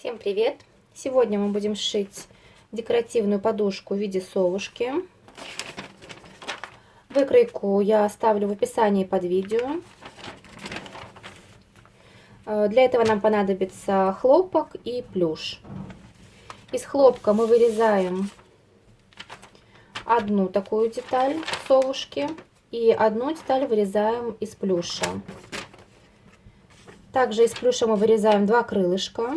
Всем привет! Сегодня мы будем шить декоративную подушку в виде совушки. Выкройку я оставлю в описании под видео. Для этого нам понадобится хлопок и плюш. Из хлопка мы вырезаем одну такую деталь совушки и одну деталь вырезаем из плюша. Также из плюша мы вырезаем два крылышка.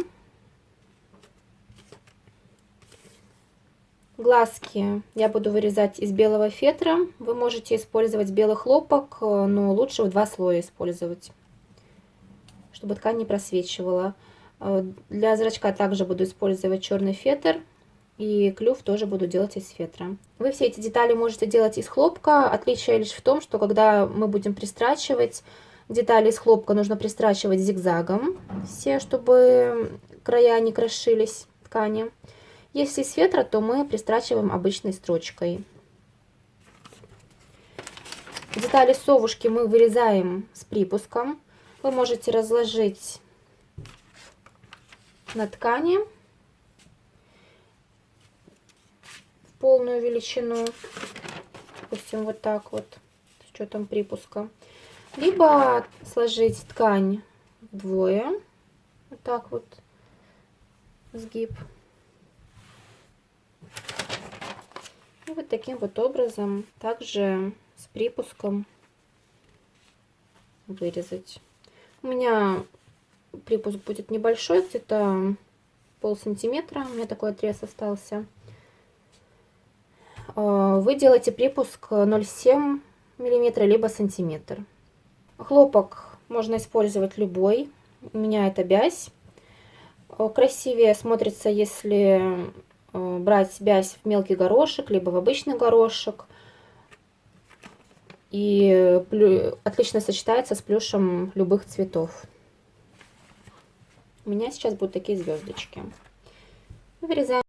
Глазки я буду вырезать из белого фетра. Вы можете использовать белый хлопок, но лучше в два слоя использовать, чтобы ткань не просвечивала. Для зрачка также буду использовать черный фетр. И клюв тоже буду делать из фетра. Вы все эти детали можете делать из хлопка. Отличие лишь в том, что когда мы будем пристрачивать детали из хлопка, нужно пристрачивать зигзагом все, чтобы края не крошились ткани. Если из фетра, то мы пристрачиваем обычной строчкой. Детали совушки мы вырезаем с припуском. Вы можете разложить на ткани в полную величину, допустим, вот так вот, с учетом припуска. Либо сложить ткань вдвое, вот так вот, сгиб. И вот таким вот образом также с припуском вырезать. У меня припуск будет небольшой, где-то полсантиметра, у меня такой отрез остался. Вы делаете припуск 0,7 мм либо сантиметр. Хлопок можно использовать любой, у меня это бязь. Красивее смотрится, если брать бязь в мелкий горошек, либо в обычный горошек. И отлично сочетается с плюшем любых цветов. У меня сейчас будут такие звездочки. Вырезаем.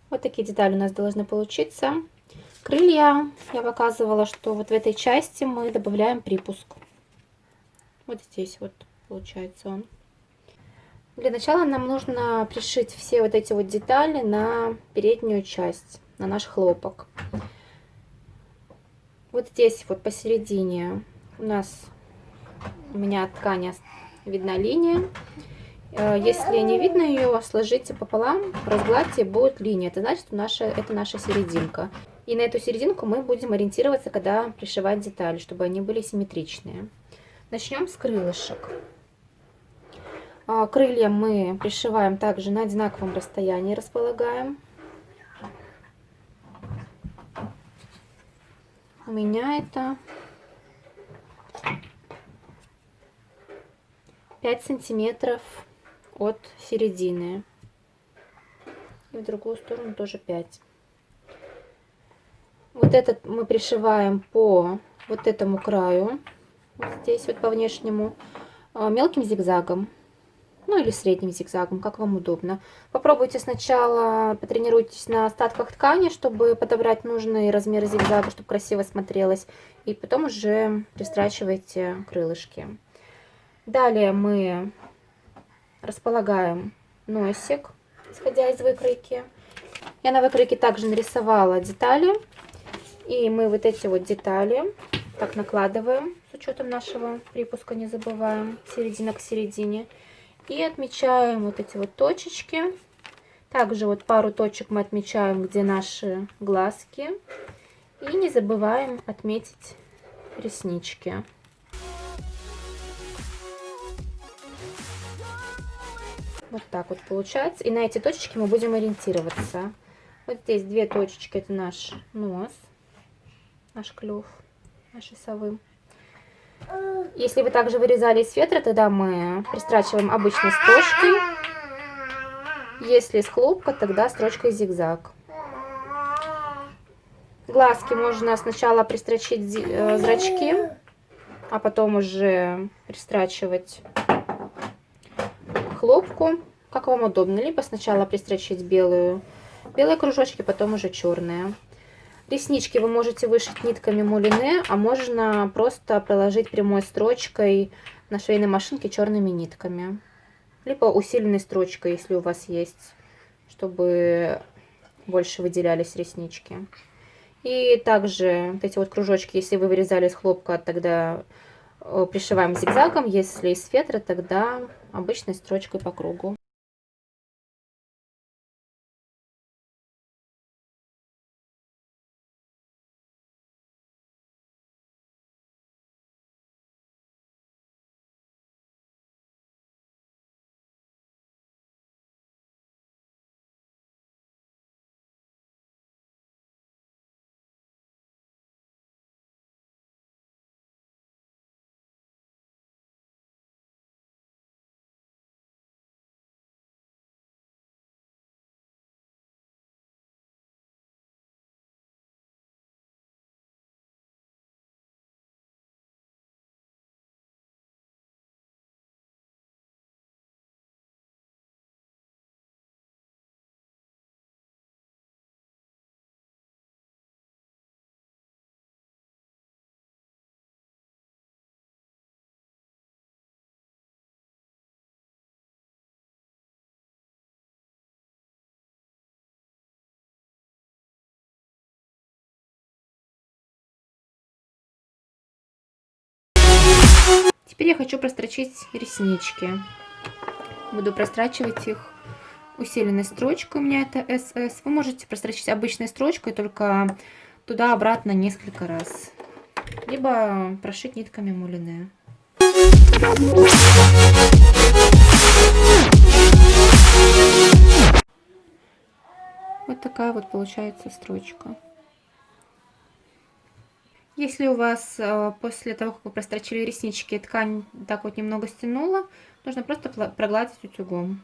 Вот такие детали у нас должны получиться. Крылья я показывала, что вот в этой части мы добавляем припуск. Вот здесь вот получается он. Для начала нам нужно пришить все вот эти вот детали на переднюю часть, на наш хлопок. Вот здесь вот посередине у меня от ткани видна линия. Если не видно ее, сложите пополам, разгладьте, будет линия. Это значит, что это наша серединка. И на эту серединку мы будем ориентироваться, когда пришивать детали, чтобы они были симметричные. Начнем с крылышек. Крылья мы пришиваем также на одинаковом расстоянии, располагаем. У меня это 5 сантиметров от середины. И в другую сторону тоже 5. Вот этот мы пришиваем по вот этому краю, вот здесь вот по внешнему, мелким зигзагом. Ну или средним зигзагом, как вам удобно. Попробуйте сначала, потренируйтесь на остатках ткани, чтобы подобрать нужный размер зигзага, чтобы красиво смотрелось. И потом уже пристрачивайте крылышки. Далее мы располагаем носик, исходя из выкройки. Я на выкройке также нарисовала детали. И мы вот эти вот детали так накладываем, с учетом нашего припуска, не забываем, середина к середине. И отмечаем вот эти вот точечки. Также вот пару точек мы отмечаем, где наши глазки. И не забываем отметить реснички. Вот так вот получается. И на эти точечки мы будем ориентироваться. Вот здесь 2 точечки, это наш нос, наш клюв, нашей совы. Если вы также вырезали из фетра, тогда мы пристрачиваем обычной строчкой. Если из хлопка, тогда строчкой зигзаг. Глазки можно сначала пристрочить зрачки, а потом уже пристрачивать хлопку, как вам удобно. Либо сначала пристрочить белые кружочки, потом уже черные. Реснички вы можете вышить нитками мулине, а можно просто проложить прямой строчкой на швейной машинке черными нитками. Либо усиленной строчкой, если у вас есть, чтобы больше выделялись реснички. И также вот эти вот кружочки, если вы вырезали из хлопка, тогда пришиваем зигзагом. Если из фетра, тогда обычной строчкой по кругу. Теперь я хочу прострочить реснички. Буду прострачивать их усиленной строчкой, у меня это СС. Вы можете прострочить обычной строчкой, только туда-обратно несколько раз. Либо прошить нитками мулине. Вот такая вот получается строчка. Если у вас после того, как вы прострочили реснички, ткань так вот немного стянула, нужно просто прогладить утюгом.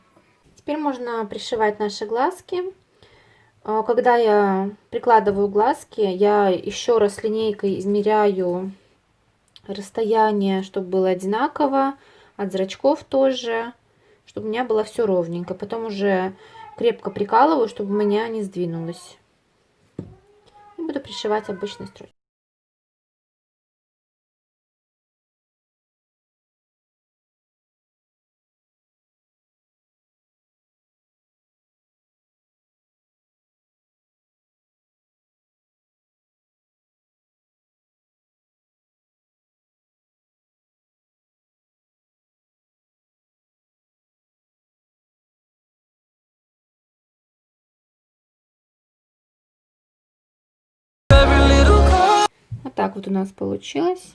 Теперь можно пришивать наши глазки. Когда я прикладываю глазки, я еще раз линейкой измеряю расстояние, чтобы было одинаково, от зрачков тоже, чтобы у меня было все ровненько. Потом уже крепко прикалываю, чтобы у меня не сдвинулось. И буду пришивать обычной строчкой. Вот так вот у нас получилось.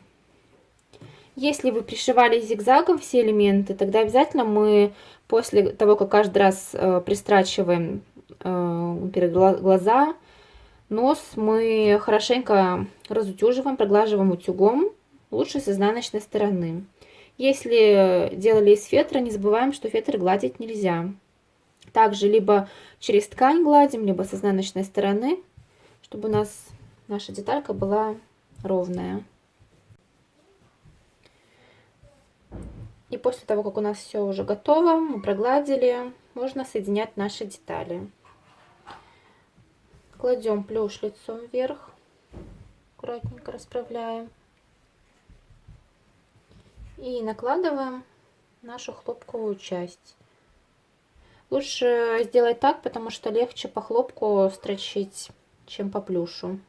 Если вы пришивали зигзагом все элементы, тогда обязательно мы после того, как каждый раз пристрачиваем перед глаза, нос, мы хорошенько разутюживаем, проглаживаем утюгом, лучше с изнаночной стороны. Если делали из фетра, не забываем, что фетр гладить нельзя. Также либо через ткань гладим, либо с изнаночной стороны, чтобы у нас наша деталька была ровная. И после того, как у нас все уже готово, мы прогладили, можно соединять наши детали. Кладем плюш лицом вверх, аккуратненько расправляем. И накладываем нашу хлопковую часть. Лучше сделать так, потому что легче по хлопку строчить, чем по плюшу.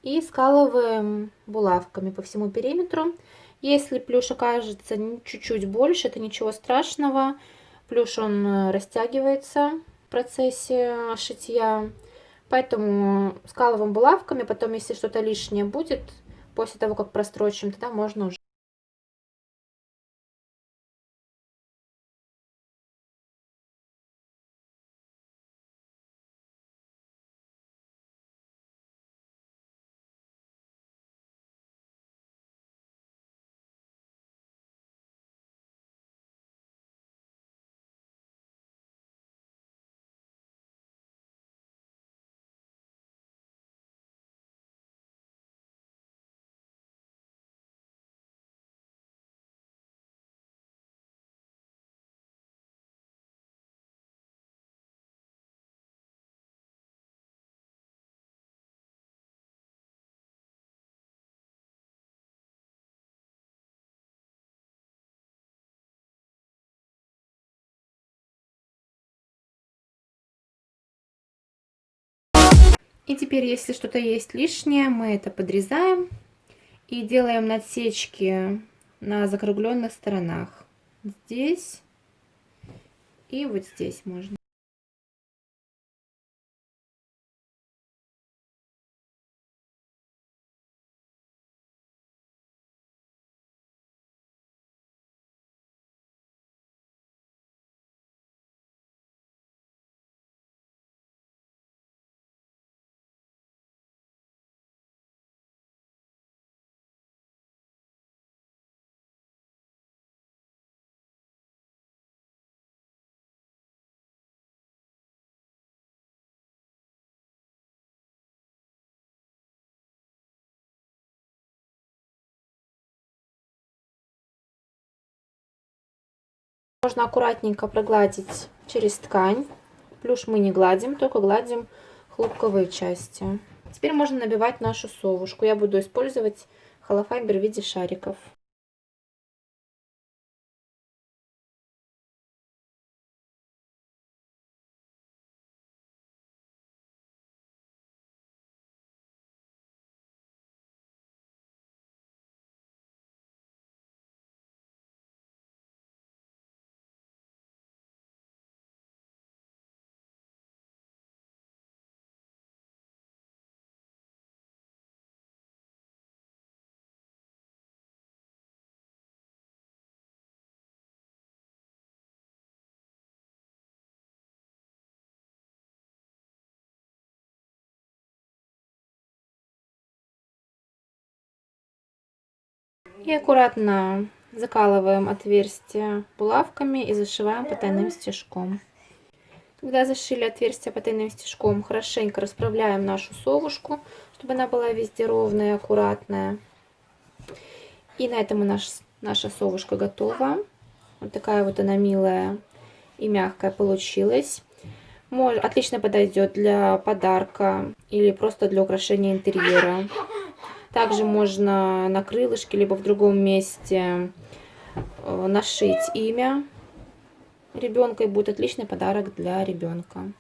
И скалываем булавками по всему периметру. Если плюш окажется чуть-чуть больше, это ничего страшного. Плюш он растягивается в процессе шитья. Поэтому скалываем булавками. Потом, если что-то лишнее будет, после того, как прострочим, тогда можно уже. И теперь, если что-то есть лишнее, мы это подрезаем и делаем надсечки на закругленных сторонах. Здесь и вот здесь можно. Можно аккуратненько прогладить через ткань. Плюш мы не гладим, только гладим хлопковые части. Теперь можно набивать нашу совушку. Я буду использовать холофайбер в виде шариков. И аккуратно закалываем отверстие булавками и зашиваем потайным стежком. Когда зашили отверстие потайным стежком, хорошенько расправляем нашу совушку, чтобы она была везде ровная и аккуратная. И на этом наша совушка готова. Вот такая вот она милая и мягкая получилась. Отлично подойдет для подарка или просто для украшения интерьера. Также можно на крылышке, либо в другом месте нашить имя ребенка, и будет отличный подарок для ребенка.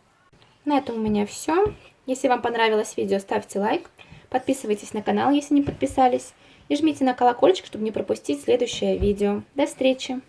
На этом у меня все. Если вам понравилось видео, ставьте лайк, подписывайтесь на канал, если не подписались, и жмите на колокольчик, чтобы не пропустить следующее видео. До встречи!